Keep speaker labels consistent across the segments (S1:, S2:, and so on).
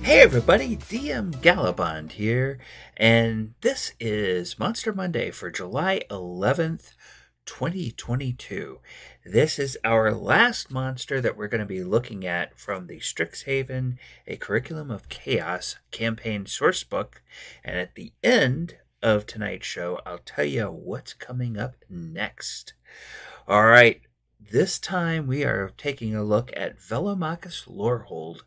S1: Hey everybody, DM Gallibond here, and this is Monster Monday for July 11th, 2022. This is our last monster that we're going to be looking at from the Strixhaven, A Curriculum of Chaos campaign sourcebook, and at the end of tonight's show, I'll tell you what's coming up next. All right, this time we are taking a look at Velomachus Lorehold,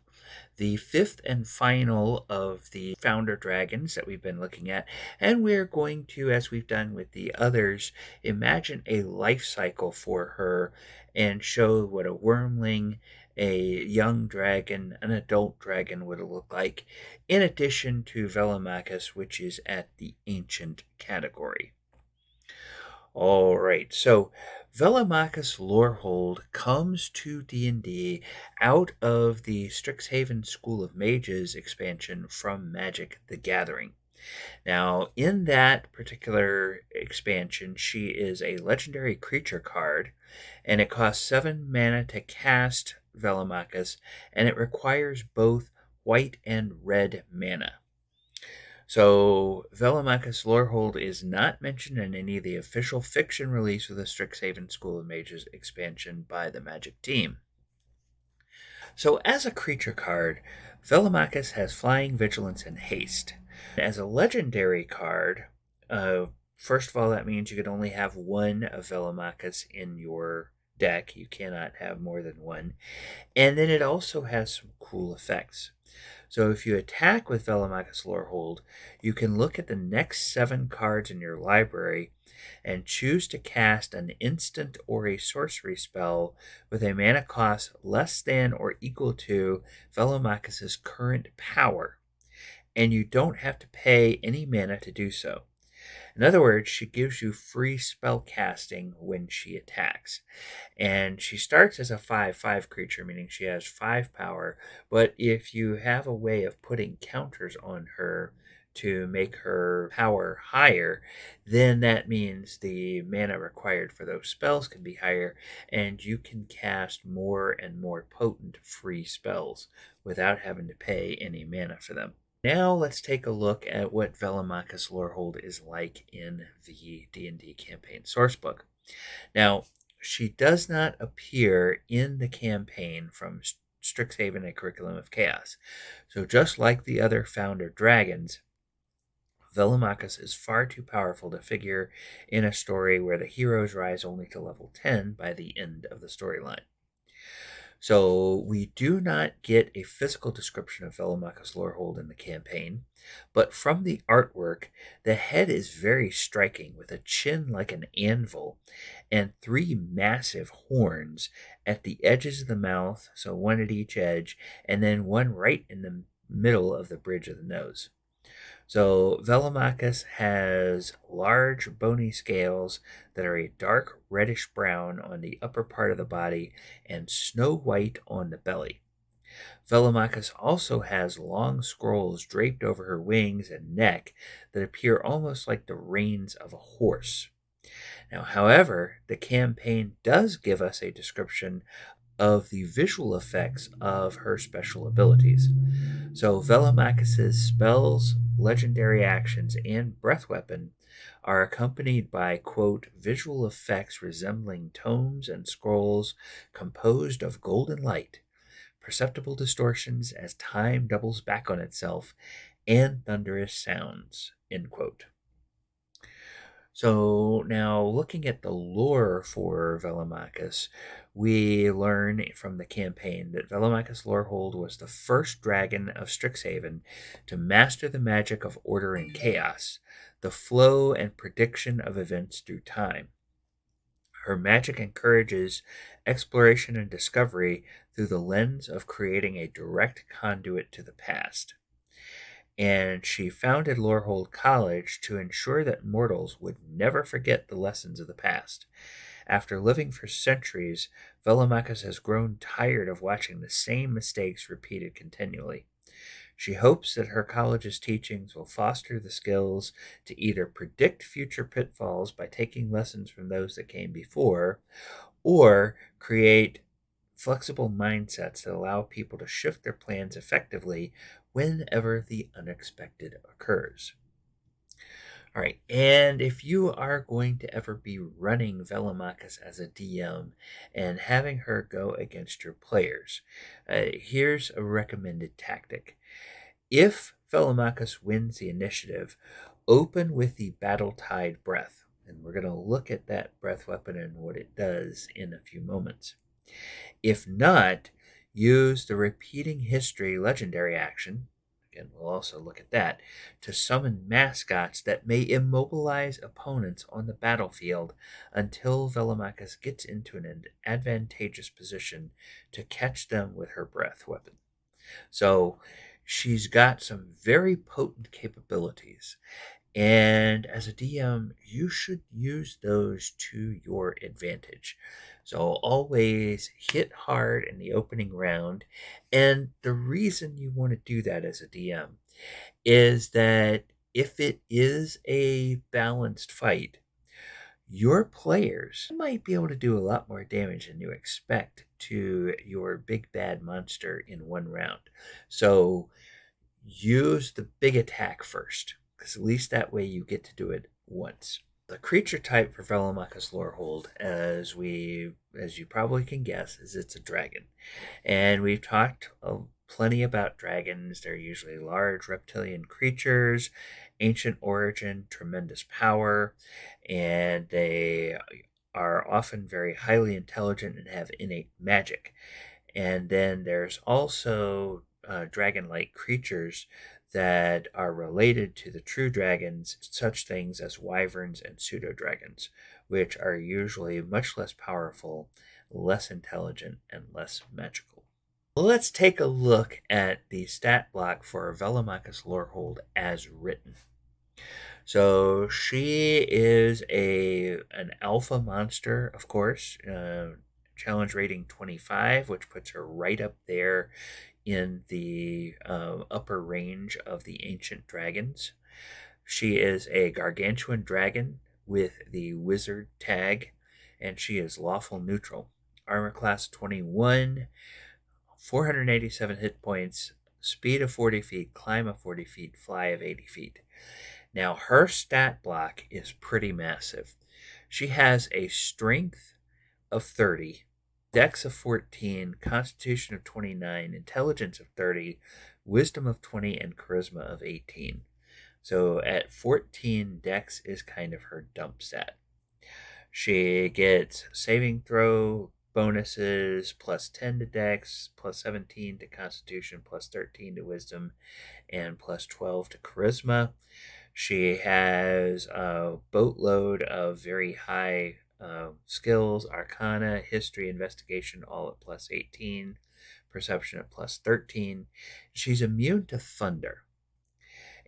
S1: the fifth and final of the founder dragons that we've been looking at, and we're going to, as we've done with the others, imagine a life cycle for her and show what a Wyrmling, a young dragon, an adult dragon would look like, in addition to Velomachus, which is at the ancient category. All right, so Velomachus Lorehold comes to D&D out of the Strixhaven School of Mages expansion from Magic the Gathering. Now, in that particular expansion, she is a legendary creature card, and it costs 7 mana to cast Velomachus, and it requires both white and red mana. So, Velomachus Lorehold is not mentioned in any of the official fiction release of the Strixhaven School of Mages expansion by the Magic team. So, as a creature card, Velomachus has Flying, Vigilance, and Haste. As a legendary card, first of all, that means you can only have one of Velomachus in your deck. You cannot have more than one. And then it also has some cool effects. So if you attack with Velomachus Lorehold, you can look at the next 7 cards in your library and choose to cast an instant or a sorcery spell with a mana cost less than or equal to Velomachus's current power, and you don't have to pay any mana to do so. In other words, she gives you free spell casting when she attacks. And she starts as a 5/5 creature, meaning she has 5 power. But if you have a way of putting counters on her to make her power higher, then that means the mana required for those spells can be higher, and you can cast more and more potent free spells without having to pay any mana for them. Now let's take a look at what Velomachus Lorehold is like in the D&D campaign sourcebook. Now, she does not appear in the campaign from Strixhaven, A Curriculum of Chaos. So just like the other founder dragons, Velomachus is far too powerful to figure in a story where the heroes rise only to level 10 by the end of the storyline. So we do not get a physical description of Velomachus Lorehold in the campaign, but from the artwork, the head is very striking with a chin like an anvil and 3 massive horns at the edges of the mouth, so one at each edge, and then one right in the middle of the bridge of the nose. So Velomachus has large bony scales that are a dark reddish brown on the upper part of the body and snow white on the belly. Velomachus also has long scrolls draped over her wings and neck that appear almost like the reins of a horse. Now, however, the campaign does give us a description of the visual effects of her special abilities. So Velomachus's spells, legendary actions, and breath weapon are accompanied by, quote, visual effects resembling tomes and scrolls composed of golden light, perceptible distortions as time doubles back on itself, and thunderous sounds, end quote. So now looking at the lore for Velomachus, we learn from the campaign that Velomachus Lorehold was the first dragon of Strixhaven to master the magic of order and chaos, the flow and prediction of events through time. Her magic encourages exploration and discovery through the lens of creating a direct conduit to the past. And she founded Lorehold College to ensure that mortals would never forget the lessons of the past. After living for centuries, Velomachus has grown tired of watching the same mistakes repeated continually. She hopes that her college's teachings will foster the skills to either predict future pitfalls by taking lessons from those that came before, or create flexible mindsets that allow people to shift their plans effectively whenever the unexpected occurs. All right, and if you are going to ever be running Velomachus as a DM and having her go against your players, here's a recommended tactic. If Velomachus wins the initiative, open with the Battle Tide Breath. And we're going to look at that breath weapon and what it does in a few moments. If not, use the Repeating History legendary action. Again, we'll also look at that to summon mascots that may immobilize opponents on the battlefield until Velomachus gets into an advantageous position to catch them with her breath weapon. So she's got some very potent capabilities. And as a DM, you should use those to your advantage. So always hit hard in the opening round. And the reason you want to do that as a DM is that if it is a balanced fight, your players might be able to do a lot more damage than you expect to your big bad monster in one round. So use the big attack first, because at least that way you get to do it once. The creature type for Velomachus Lorehold, as you probably can guess, is it's a dragon. And we've talked plenty about dragons. They're usually large reptilian creatures, ancient origin, tremendous power, and they are often very highly intelligent and have innate magic. And then there's also dragon-like creatures that are related to the true dragons, such things as wyverns and pseudo-dragons, which are usually much less powerful, less intelligent, and less magical. Let's take a look at the stat block for Velomachus Lorehold as written. So she is an alpha monster, of course, challenge rating 25, which puts her right up there in the upper range of the ancient dragons. She is a gargantuan dragon with the wizard tag, and she is lawful neutral. Armor class 21, 487 hit points, speed of 40 feet, climb of 40 feet, fly of 80 feet. Now, her stat block is pretty massive. She has a strength of 30, dex of 14, constitution of 29, intelligence of 30, wisdom of 20, and charisma of 18. So at 14, dex is kind of her dump stat. She gets saving throw bonuses plus 10 to dex, plus 17 to constitution, plus 13 to wisdom, and plus 12 to charisma. She has a boatload of very high skills, arcana, history, investigation, all at plus 18, perception at plus 13. She's immune to thunder.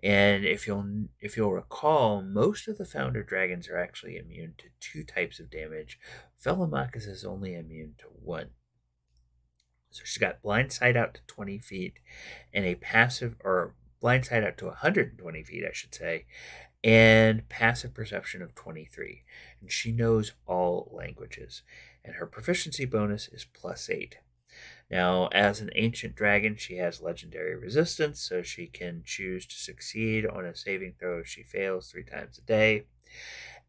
S1: And if you'll recall, most of the founder dragons are actually immune to 2 types of damage. Velomachus is only immune to 1. So she's got blind sight out to 20 feet and a passive, or blind sight out to 120 feet, I should say, and passive perception of 23. And she knows all languages. And her proficiency bonus is plus 8. Now, as an ancient dragon, she has legendary resistance, so she can choose to succeed on a saving throw if she fails 3 times a day.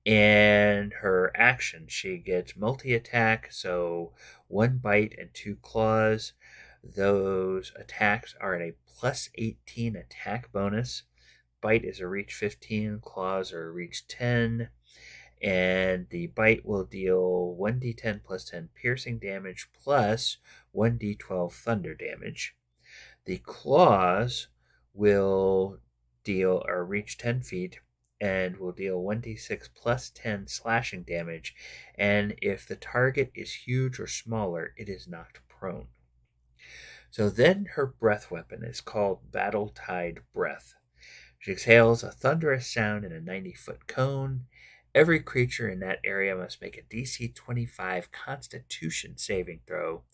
S1: And her action, she gets multi-attack, so 1 bite and 2 claws. Those attacks are at a plus 18 attack bonus. Bite is a reach 15, claws are a reach 10, and the bite will deal 1d10 plus 10 piercing damage plus 1d12 thunder damage. The claws will deal or reach 10 feet and will deal 1d6 plus 10 slashing damage, and if the target is huge or smaller, it is knocked prone. So then her breath weapon is called Battle Tide Breath. She exhales a thunderous sound in a 90-foot cone. Every creature in that area must make a DC 25 Constitution saving throw.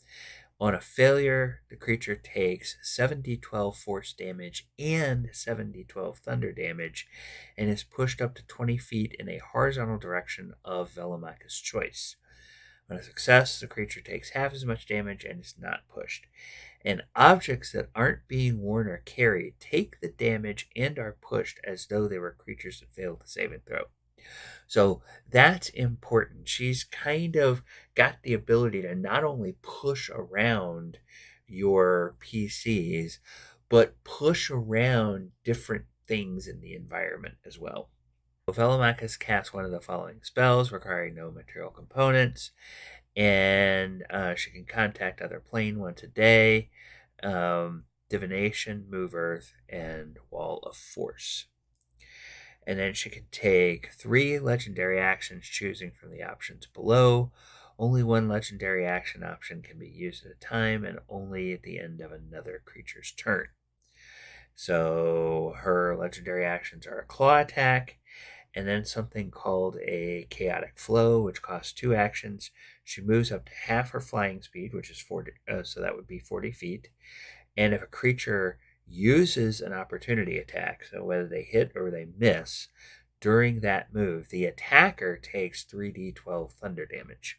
S1: On a failure, the creature takes 7d12 force damage and 7d12 thunder damage and is pushed up to 20 feet in a horizontal direction of Velomachus' choice. On a success, the creature takes half as much damage and is not pushed. And objects that aren't being worn or carried take the damage and are pushed as though they were creatures that failed the saving throw. So that's important. She's kind of got the ability to not only push around your PCs, but push around different things in the environment as well. Velomachus casts one of the following spells requiring no material components, and she can contact other plane once a day, divination, move earth, and wall of force. And then she can take 3 legendary actions, choosing from the options below. Only 1 legendary action option can be used at a time, and only at the end of another creature's turn. So her legendary actions are a claw attack, and then something called a chaotic flow, which costs 2 actions. She moves up to half her flying speed, which is 40, so that would be 40 feet. And if a creature uses an opportunity attack, so whether they hit or they miss, during that move, the attacker takes 3d12 thunder damage.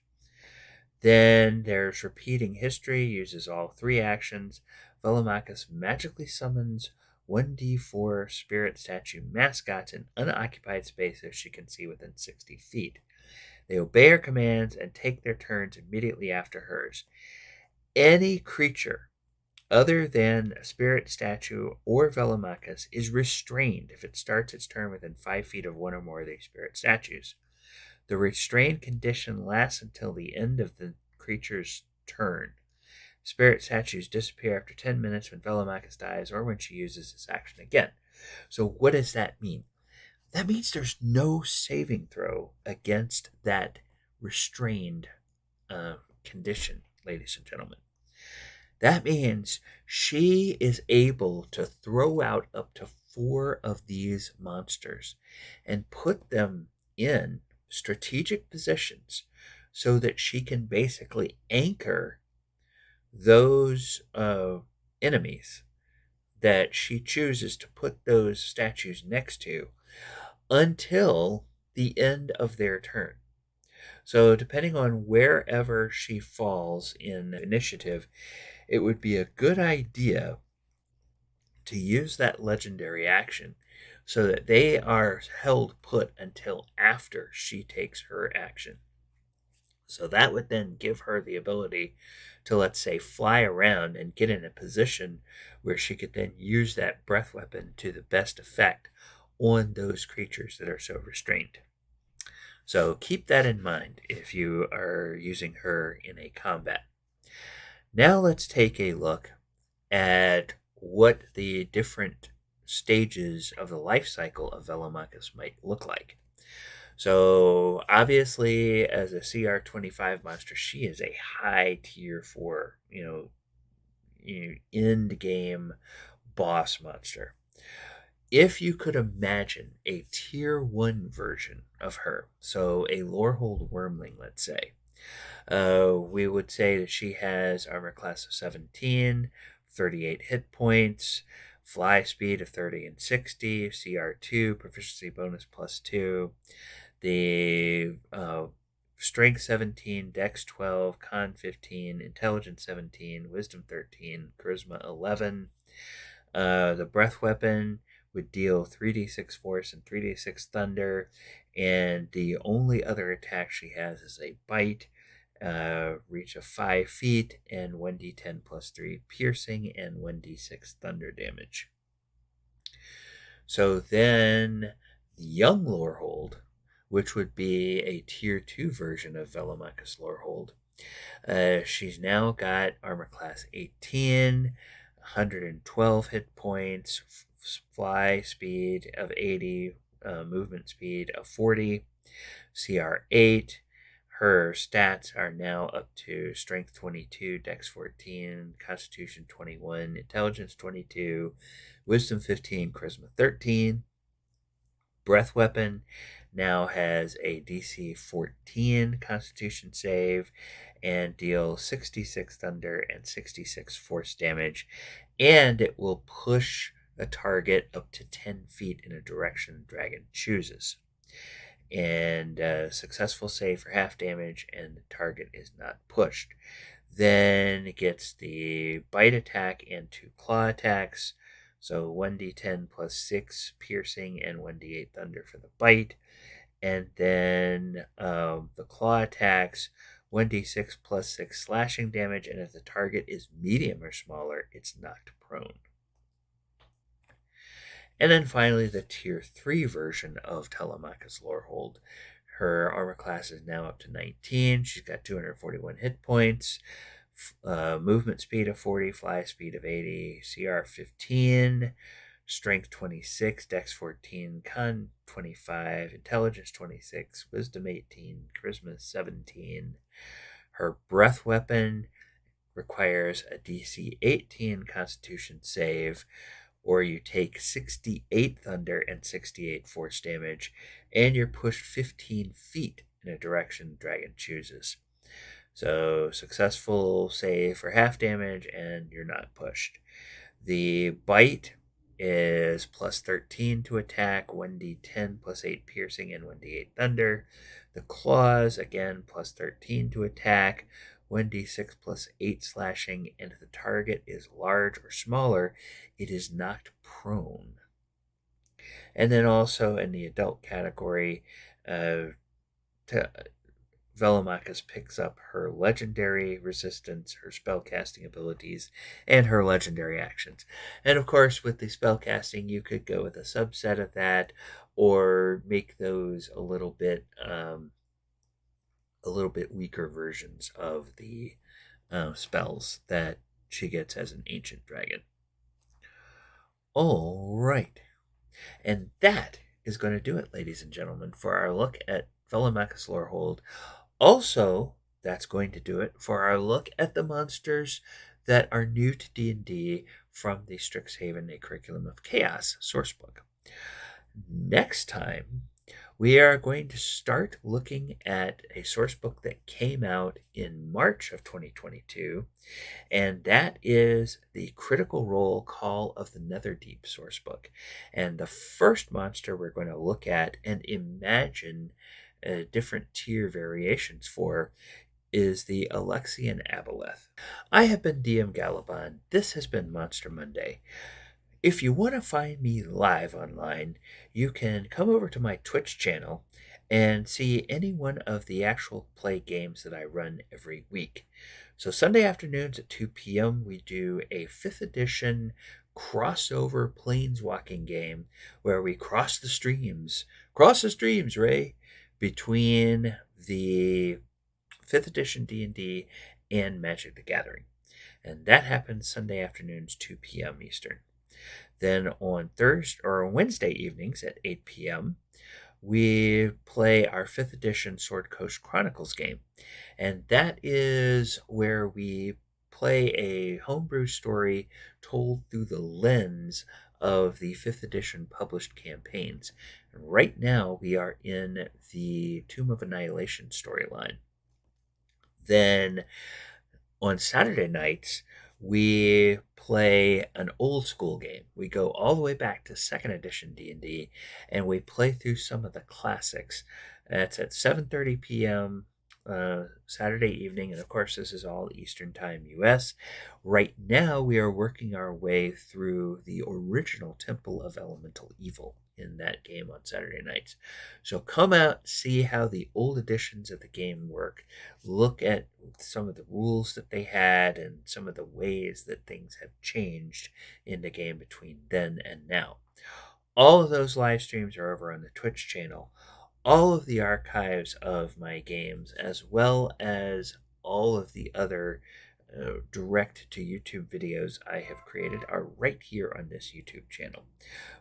S1: Then there's repeating history, uses all 3 actions. Velomachus magically summons 1d4 spirit statue mascots in unoccupied spaces she can see within 60 feet. They obey her commands and take their turns immediately after hers. Any creature other than a spirit statue or Velomachus is restrained if it starts its turn within 5 feet of one or more of these spirit statues. The restrained condition lasts until the end of the creature's turn. Spirit statues disappear after 10 minutes when Velomachus dies or when she uses this action again. So what does that mean? That means there's no saving throw against that restrained condition, ladies and gentlemen. That means she is able to throw out up to 4 of these monsters and put them in strategic positions so that she can basically anchor those enemies that she chooses to put those statues next to until the end of their turn. So depending on wherever she falls in initiative, it would be a good idea to use that legendary action so that they are held put until after she takes her action. So that would then give her the ability to, let's say, fly around and get in a position where she could then use that breath weapon to the best effect on those creatures that are so restrained. So keep that in mind if you are using her in a combat. Now let's take a look at what the different stages of the life cycle of Velomachus might look like. So obviously, as a CR25 monster, she is a high tier 4, end game boss monster. If you could imagine a tier 1 version of her, so a Lorehold Wyrmling, let's say, we would say that she has armor class of 17, 38 hit points, fly speed of 30 and 60, CR2, proficiency bonus +2, the strength 17, dex 12, con 15, intelligence 17, wisdom 13, charisma 11. The breath weapon would deal 3d6 force and 3d6 thunder, and the only other attack she has is a bite, reach of 5 feet, and 1d10 +3 piercing and 1d6 thunder damage. So then the young Lorehold, which would be a tier 2 version of Velomachus Lorehold, she's now got armor class 18, 112 hit points, fly speed of 80, movement speed of 40, CR8. Her stats are now up to strength 22, dex 14, constitution 21, intelligence 22, wisdom 15, charisma 13. Breath weapon now has a DC 14 constitution save and deals 66 thunder and 66 force damage, and it will push a target up to 10 feet in a direction the dragon chooses. and successful save for half damage, and the target is not pushed. Then it gets the bite attack and 2 claw attacks. So 1d10 plus 6 piercing and 1d8 thunder for the bite. And then the claw attacks 1d6 plus 6 slashing damage. And if the target is medium or smaller, it's knocked prone. And then finally, the Tier 3 version of Velomachus Lorehold. Her armor class is now up to 19. She's got 241 hit points, movement speed of 40, fly speed of 80, CR 15, strength 26, dex 14, con 25, intelligence 26, wisdom 18, charisma 17. Her breath weapon requires a DC 18 constitution save, or you take 68 thunder and 68 force damage, and you're pushed 15 feet in a direction the dragon chooses. So successful save for half damage, and you're not pushed. The bite is plus 13 to attack, 1d10 plus 8 piercing, and 1d8 thunder. The claws, again, plus 13 to attack, 1d6 plus 8 slashing, and if the target is large or smaller, it is knocked prone. And then also in the adult category, Velomachus picks up her legendary resistance, her spellcasting abilities, and her legendary actions. And of course, with the spellcasting, you could go with a subset of that, or make those a little bit weaker versions of the spells that she gets as an ancient dragon. All right. And that is going to do it, ladies and gentlemen, for our look at Velomachus Lorehold. Also, that's going to do it for our look at the monsters that are new to D&D from the Strixhaven A Curriculum of Chaos sourcebook. Next time, we are going to start looking at a sourcebook that came out in March of 2022, and that is the Critical Role Call of the Netherdeep sourcebook. And the first monster we're going to look at and imagine different tier variations for is the Alyxian Aboleth. I have been DM Gallibond. This has been Monster Monday. If you want to find me live online, you can come over to my Twitch channel and see any one of the actual play games that I run every week. So Sunday afternoons at 2 p.m., we do a 5th edition crossover planeswalking game where we cross the streams. Cross the streams, Ray! Between the 5th edition D&D and Magic the Gathering. And that happens Sunday afternoons, 2 p.m. Eastern. Then on Wednesday evenings at 8 p.m., we play our 5th edition Sword Coast Chronicles game. And that is where we play a homebrew story told through the lens of the 5th edition published campaigns. And right now, we are in the Tomb of Annihilation storyline. Then on Saturday nights, we play an old school game. We go all the way back to 2nd edition D&D, and we play through some of the classics. That's at 7:30 p.m. Saturday evening, and of course this is all Eastern Time US. Right now we are working our way through the original Temple of Elemental Evil in that game on Saturday nights. So come out, see how the old editions of the game work, look at some of the rules that they had and some of the ways that things have changed in the game between then and now. All of those live streams are over on the Twitch channel. All of the archives of my games, as well as all of the other direct to YouTube videos I have created, are right here on this YouTube channel.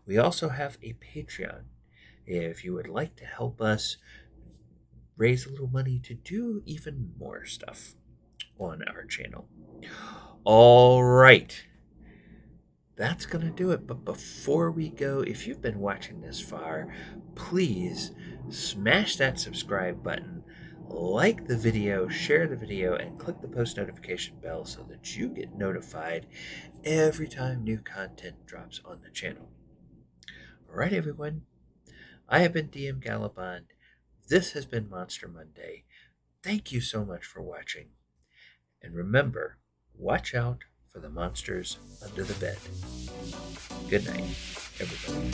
S1: We also have a Patreon. If you would like to help us raise a little money to do even more stuff on our channel. All right. That's going to do it. But before we go, if you've been watching this far, please smash that subscribe button, like the video, share the video, and click the post notification bell so that you get notified every time new content drops on the channel. All right, everyone. I have been DM Gallibond. This has been Monster Monday. Thank you so much for watching. And remember, watch out for the monsters under the bed. Good night, everybody.